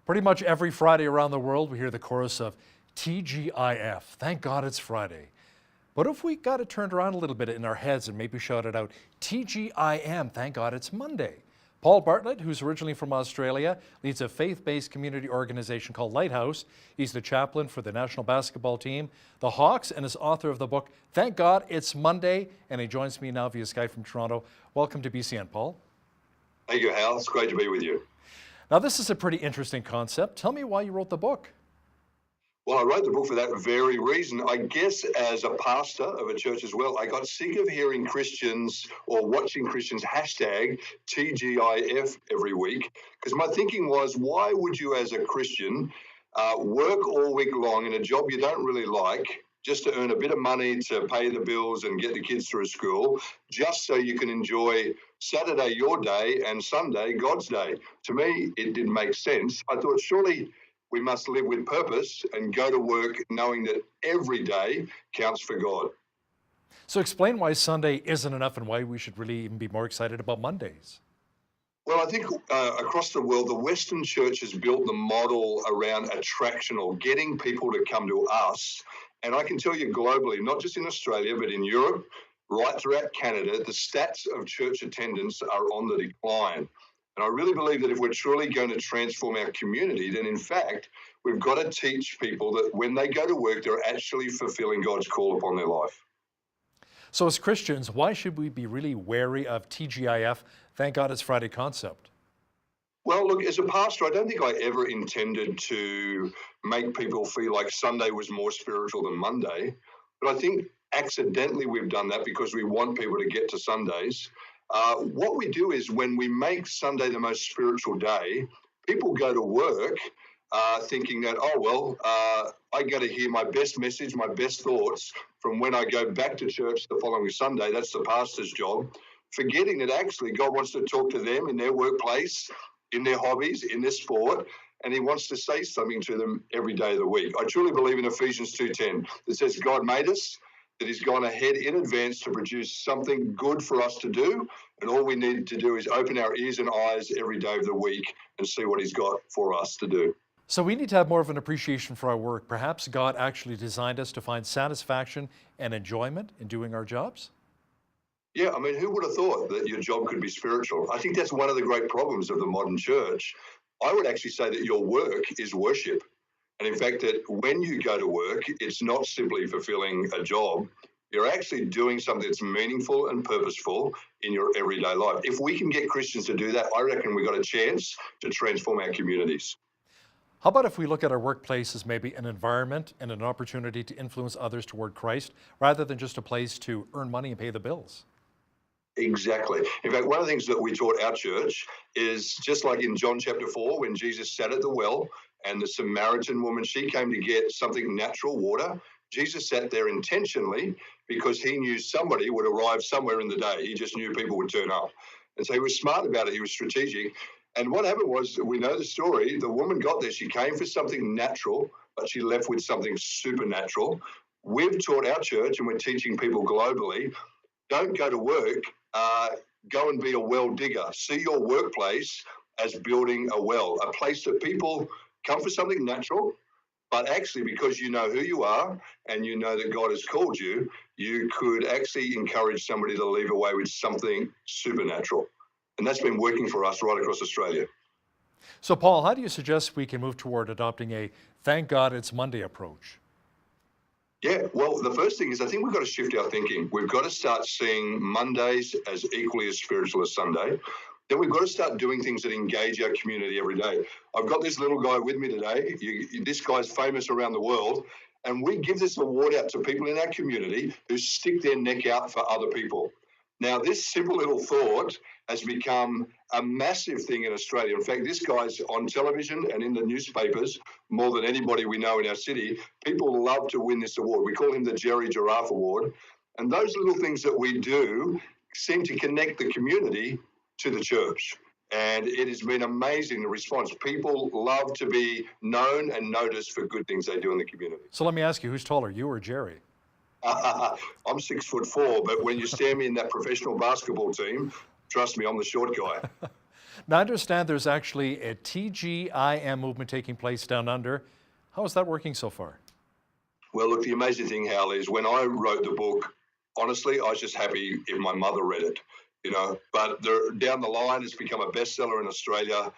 Pretty much every Friday around the world, we hear the chorus of TGIF. Thank God it's Friday. What if we got it turned around a little bit in our heads and maybe shouted out TGIM, thank God it's Monday? Paul Bartlett, who's originally from Australia, leads a faith-based community organization called Lighthouse. He's the chaplain for the national basketball team, the Hawks, and is author of the book, Thank God It's Monday. And he joins me now via Skype from Toronto. Welcome to BCN, Paul. Thank you, Hal. It's great to be with you. Now, this is a pretty interesting concept. Tell me why you wrote the book. Well, I wrote the book for that very reason. I guess as a pastor of a church as well, I got sick of hearing Christians or watching Christians hashtag TGIF every week, because my thinking was, why would you as a Christian work all week long in a job you don't really like just to earn a bit of money to pay the bills and get the kids through school, just so you can enjoy Saturday your day and Sunday God's day? To me, it didn't make sense. I thought, surely we must live with purpose and go to work knowing that every day counts for God. So explain why Sunday isn't enough and why we should really even be more excited about Mondays. Well, I think across the world, the Western church has built the model around attraction, or getting people to come to us. And I can tell you globally, not just in Australia, but in Europe, right throughout Canada, the stats of church attendance are on the decline. And I really believe that if we're truly going to transform our community, then in fact, we've got to teach people that when they go to work, they're actually fulfilling God's call upon their life. So as Christians, why should we be really wary of TGIF, thank God it's Friday concept? Well, look, as a pastor, I don't think I ever intended to make people feel like Sunday was more spiritual than Monday. But I think accidentally we've done that because we want people to get to Sundays. What we do is when we make Sunday the most spiritual day, people go to work thinking that, I got to hear my best message, my best thoughts from when I go back to church the following Sunday. That's the pastor's job, forgetting that actually God wants to talk to them in their workplace, in their hobbies, in their sport, and he wants to say something to them every day of the week. I truly believe in Ephesians 2:10 that says God made us, that he's gone ahead in advance to produce something good for us to do. And all we need to do is open our ears and eyes every day of the week and see what he's got for us to do. So we need to have more of an appreciation for our work. Perhaps God actually designed us to find satisfaction and enjoyment in doing our jobs? Yeah, I mean, who would have thought that your job could be spiritual? I think that's one of the great problems of the modern church. I would actually say that your work is worship. And in fact, that when you go to work, it's not simply fulfilling a job. You're actually doing something that's meaningful and purposeful in your everyday life. If we can get Christians to do that, I reckon we've got a chance to transform our communities. How about if we look at our workplace as maybe an environment and an opportunity to influence others toward Christ, rather than just a place to earn money and pay the bills? Exactly. In fact, one of the things that we taught our church is just like in John chapter 4, when Jesus sat at the well and the Samaritan woman, she came to get something natural, water. Jesus sat there intentionally because he knew somebody would arrive somewhere in the day. He just knew people would turn up. And so he was smart about it. He was strategic. And what happened was, we know the story, the woman got there. She came for something natural, but she left with something supernatural. We've taught our church, and we're teaching people globally, don't go to work, go and be a well digger. See your workplace as building a well, a place that people come for something natural, but actually because you know who you are and you know that God has called you, you could actually encourage somebody to leave away with something supernatural. And that's been working for us right across Australia. So Paul, how do you suggest we can move toward adopting a thank God it's Monday approach? Yeah, well, the first thing is I think we've got to shift our thinking. We've got to start seeing Mondays as equally as spiritual as Sunday. Then we've got to start doing things that engage our community every day. I've got this little guy with me today. This guy's famous around the world. And we give this award out to people in our community who stick their neck out for other people. Now, this simple little thought has become a massive thing in Australia. In fact, this guy's on television and in the newspapers more than anybody we know in our city. People love to win this award. We call him the Jerry Giraffe Award. And those little things that we do seem to connect the community to the church. And it has been amazing, the response. People love to be known and noticed for good things they do in the community. So let me ask you, who's taller, you or Jerry? I'm 6'4", but when you stand me in that professional basketball team, trust me, I'm the short guy. Now, I understand there's actually a TGIM movement taking place down under. How is that working so far? Well, look, the amazing thing, Hal, is when I wrote the book, honestly, I was just happy if my mother read it, But down the line, it's become a bestseller in Australia.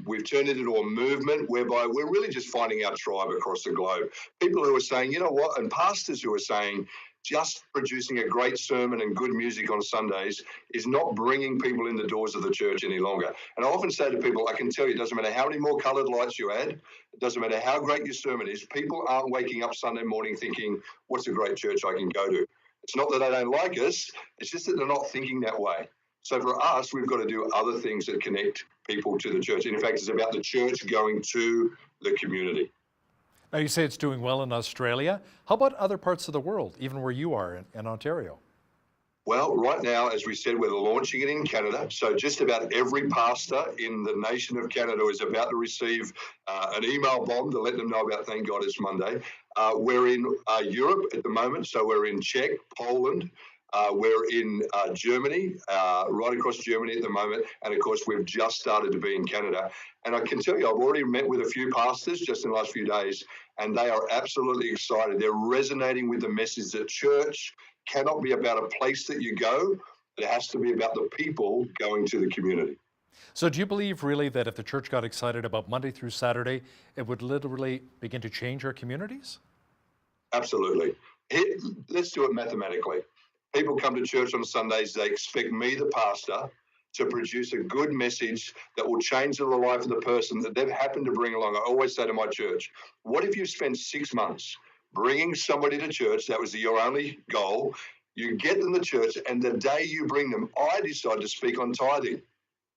We've turned it into a movement whereby we're really just finding our tribe across the globe. People who are saying, you know what, and pastors who are saying, just producing a great sermon and good music on Sundays is not bringing people in the doors of the church any longer. And I often say to people, I can tell you, it doesn't matter how many more coloured lights you add, it doesn't matter how great your sermon is, people aren't waking up Sunday morning thinking, what's a great church I can go to? It's not that they don't like us, it's just that they're not thinking that way. So for us, we've got to do other things that connect people to the church. In fact, it's about the church going to the community. Now, you say it's doing well in Australia. How about other parts of the world, even where you are in Ontario? Well, right now, as we said, we're launching it in Canada. So just about every pastor in the nation of Canada is about to receive an email bomb to let them know about Thank God It's Monday. We're in Europe at the moment. So we're in Czech, Poland. We're in Germany, right across Germany at the moment. And of course, we've just started to be in Canada. And I can tell you, I've already met with a few pastors just in the last few days, and they are absolutely excited. They're resonating with the message that church cannot be about a place that you go. It has to be about the people going to the community. So do you believe really that if the church got excited about Monday through Saturday, it would literally begin to change our communities? Absolutely. Let's do it mathematically. People come to church on Sundays, they expect me, the pastor, to produce a good message that will change the life of the person that they've happened to bring along. I always say to my church, what if you spent 6 months bringing somebody to church, that was your only goal, you get them to church, and the day you bring them, I decide to speak on tithing.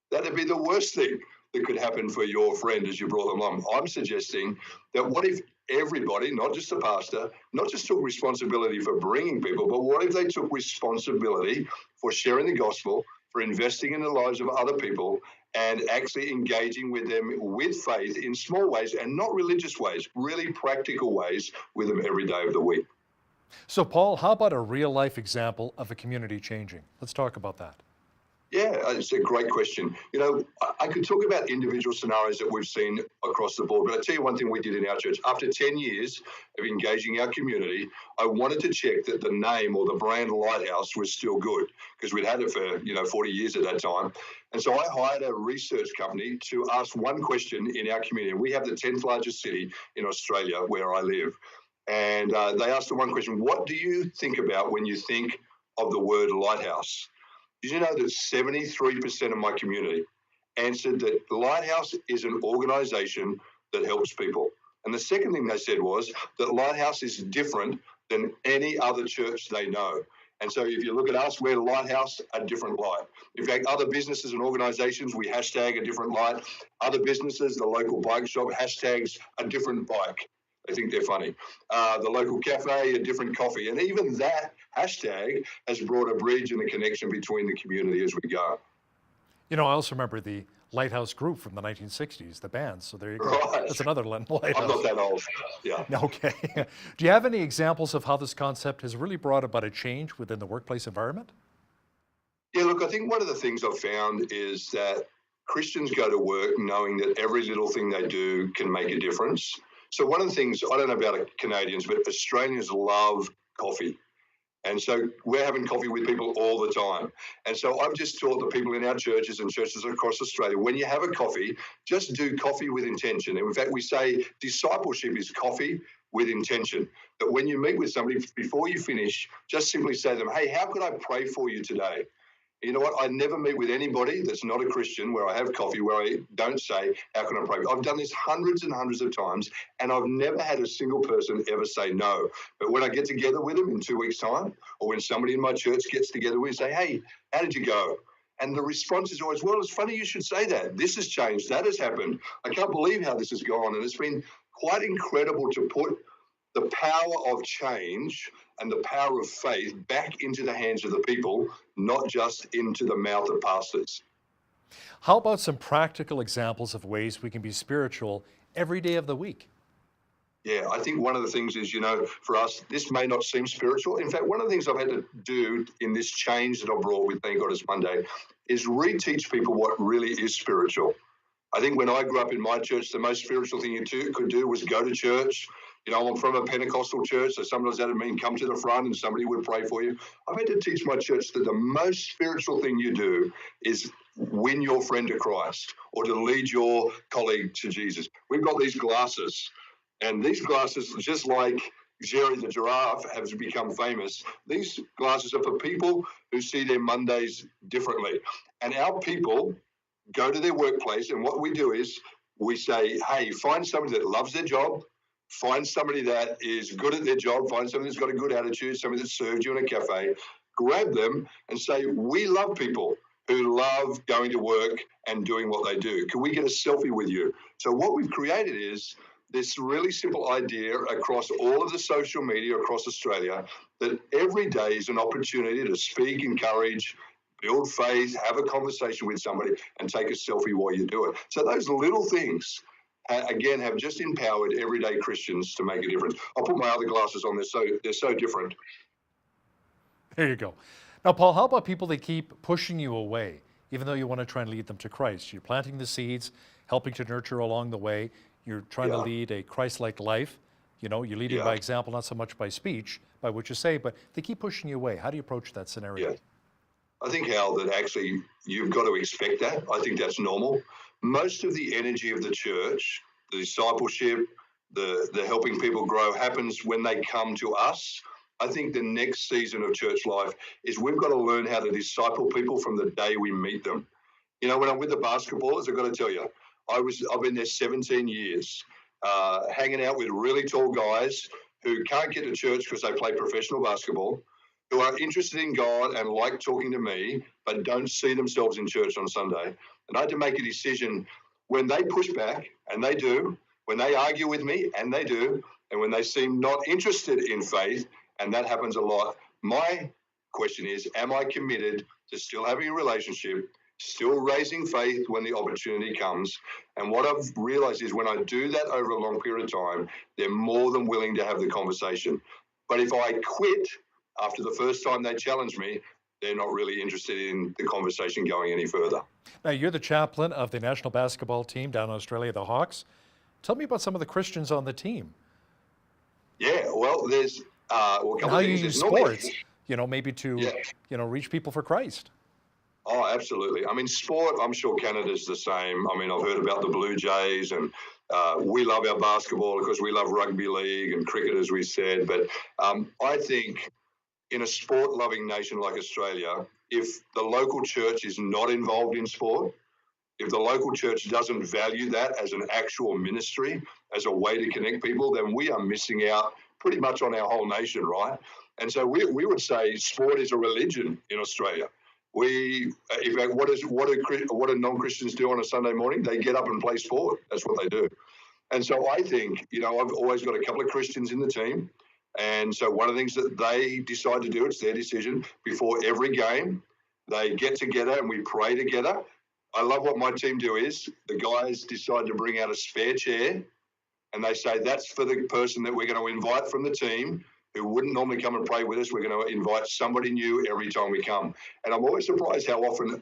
That'd be the worst thing that could happen for your friend as you brought them along. I'm suggesting that what if everybody, not just the pastor, not just took responsibility for bringing people, but what if they took responsibility for sharing the gospel, for investing in the lives of other people, and actually engaging with them with faith in small ways and not religious ways, really practical ways with them every day of the week. So Paul, how about a real life example of a community changing? Let's talk about that. Yeah, it's a great question. I could talk about individual scenarios that we've seen across the board, but I'll tell you one thing we did in our church. After 10 years of engaging our community, I wanted to check that the name or the brand Lighthouse was still good, because we'd had it for 40 years at that time. And so I hired a research company to ask one question in our community. We have the 10th largest city in Australia where I live. And they asked the one question, what do you think about when you think of the word lighthouse? Did you know that 73% of my community answered that Lighthouse is an organization that helps people? And the second thing they said was that Lighthouse is different than any other church they know. And so if you look at us, we're Lighthouse, a different light. In fact, other businesses and organizations, we hashtag a different light. Other businesses, the local bike shop, hashtags a different bike. They think they're funny. The local cafe, a different coffee. And even that hashtag has brought a bridge and a connection between the community as we go. I also remember the Lighthouse group from the 1960s, the band. So there you go. Right. That's another Lighthouse. I'm not that old. Yeah. Okay. Do you have any examples of how this concept has really brought about a change within the workplace environment? Yeah, look, I think one of the things I've found is that Christians go to work knowing that every little thing they do can make a difference. So one of the things, I don't know about Canadians, but Australians love coffee. And so we're having coffee with people all the time. And so I've just taught the people in our churches and churches across Australia, when you have a coffee, just do coffee with intention. And in fact, we say discipleship is coffee with intention. That when you meet with somebody, before you finish, just simply say to them, hey, how could I pray for you today? You know what? I never meet with anybody that's not a Christian where I have coffee where I don't say, how can I pray? I've done this hundreds and hundreds of times, and I've never had a single person ever say no. But when I get together with them in 2 weeks' time, or when somebody in my church gets together with me and say, hey, how did you go? And the response is always, well, it's funny you should say that. This has changed. That has happened. I can't believe how this has gone. And it's been quite incredible to put the power of change and the power of faith back into the hands of the people, not just into the mouth of pastors. How about some practical examples of ways we can be spiritual every day of the week? Yeah, I think one of the things is, for us, this may not seem spiritual. In fact, one of the things I've had to do in this change that I brought with Thank God It's Monday is reteach people what really is spiritual. I think when I grew up in my church, the most spiritual thing you could do was go to church. I'm from a Pentecostal church, so sometimes that would mean come to the front and somebody would pray for you. I've had to teach my church that the most spiritual thing you do is win your friend to Christ or to lead your colleague to Jesus. We've got these glasses, and these glasses, just like Jerry the giraffe has become famous, these glasses are for people who see their Mondays differently. And our people go to their workplace, and what we do is we say, hey, find somebody that loves their job, find somebody that is good at their job, find somebody that's got a good attitude, somebody that served you in a cafe, grab them and say, we love people who love going to work and doing what they do. Can we get a selfie with you? So what we've created is this really simple idea across all of the social media across Australia that every day is an opportunity to speak, encourage, build faith, have a conversation with somebody, and take a selfie while you do it. So those little things, again, have just empowered everyday Christians to make a difference. I'll put my other glasses on. They're so different. There you go. Now, Paul, how about people that keep pushing you away, even though you want to try and lead them to Christ? You're planting the seeds, helping to nurture along the way. You're trying to lead a Christ-like life. You're leading by example, not so much by speech, by what you say, but they keep pushing you away. How do you approach that scenario? Yeah. I think, Hal, that actually you've got to expect that. I think that's normal. Most of the energy of the church, the discipleship, the helping people grow happens when they come to us. I think the next season of church life is we've got to learn how to disciple people from the day we meet them. When I'm with the basketballers, I've got to tell you, I've been there 17 years, hanging out with really tall guys who can't get to church because they play professional basketball, who are interested in God and like talking to me, but don't see themselves in church on Sunday. And I had to make a decision when they push back, and they do, when they argue with me, and they do, and when they seem not interested in faith, and that happens a lot. My question is, am I committed to still having a relationship, still raising faith when the opportunity comes? And what I've realized is when I do that over a long period of time, they're more than willing to have the conversation. But if I quit after the first time they challenge me, they're not really interested in the conversation going any further. Now, you're the chaplain of the national basketball team down in Australia, the Hawks. Tell me about some of the Christians on the team. Yeah, well, there's a couple and how of you things. use sports, maybe to, reach people for Christ. Oh, absolutely. I mean, sport, I'm sure Canada's the same. I mean, I've heard about the Blue Jays, and we love our basketball because we love rugby league and cricket, as we said. But I think in a sport-loving nation like Australia, if the local church is not involved in sport, if the local church doesn't value that as an actual ministry, as a way to connect people, then we are missing out pretty much on our whole nation, right? And so we would say sport is a religion in Australia. In fact, what do non-Christians do on a Sunday morning? They get up and play sport. That's what they do. And so I think, I've always got a couple of Christians in the team. And so one of the things that they decide to do, it's their decision, before every game, they get together and we pray together. I love what my team do is the guys decide to bring out a spare chair, and they say that's for the person that we're going to invite from the team who wouldn't normally come and pray with us. We're going to invite somebody new every time we come. And I'm always surprised how often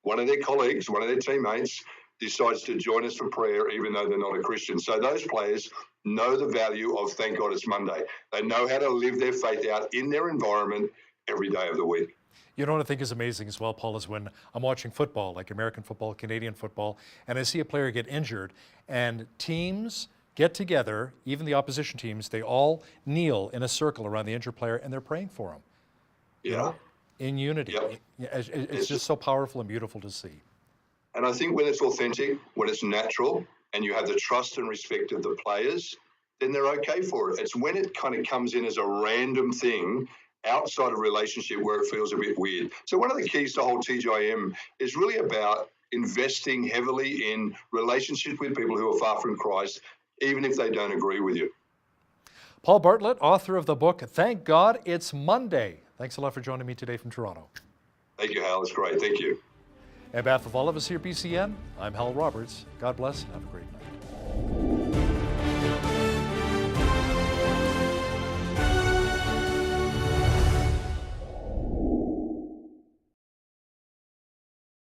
one of their colleagues, one of their teammates, decides to join us for prayer, even though they're not a Christian. So those players know the value of Thank God It's Monday. They know how to live their faith out in their environment every day of the week. You know what I think is amazing as well, Paul, is when I'm watching football, like American football, Canadian football, and I see a player get injured, and teams get together, even the opposition teams, they all kneel in a circle around the injured player, and they're praying for him. In unity. Yep. It's just so powerful and beautiful to see. And I think when it's authentic, when it's natural, and you have the trust and respect of the players, then they're okay for it. It's when it kind of comes in as a random thing outside of relationship where it feels a bit weird. So one of the keys to whole TGIM is really about investing heavily in relationships with people who are far from Christ, even if they don't agree with you. Paul Bartlett, author of the book, Thank God It's Monday. Thanks a lot for joining me today from Toronto. Thank you, Hal. It's great. Thank you. On behalf of all of us here at BCN, I'm Hal Roberts. God bless and have a great night.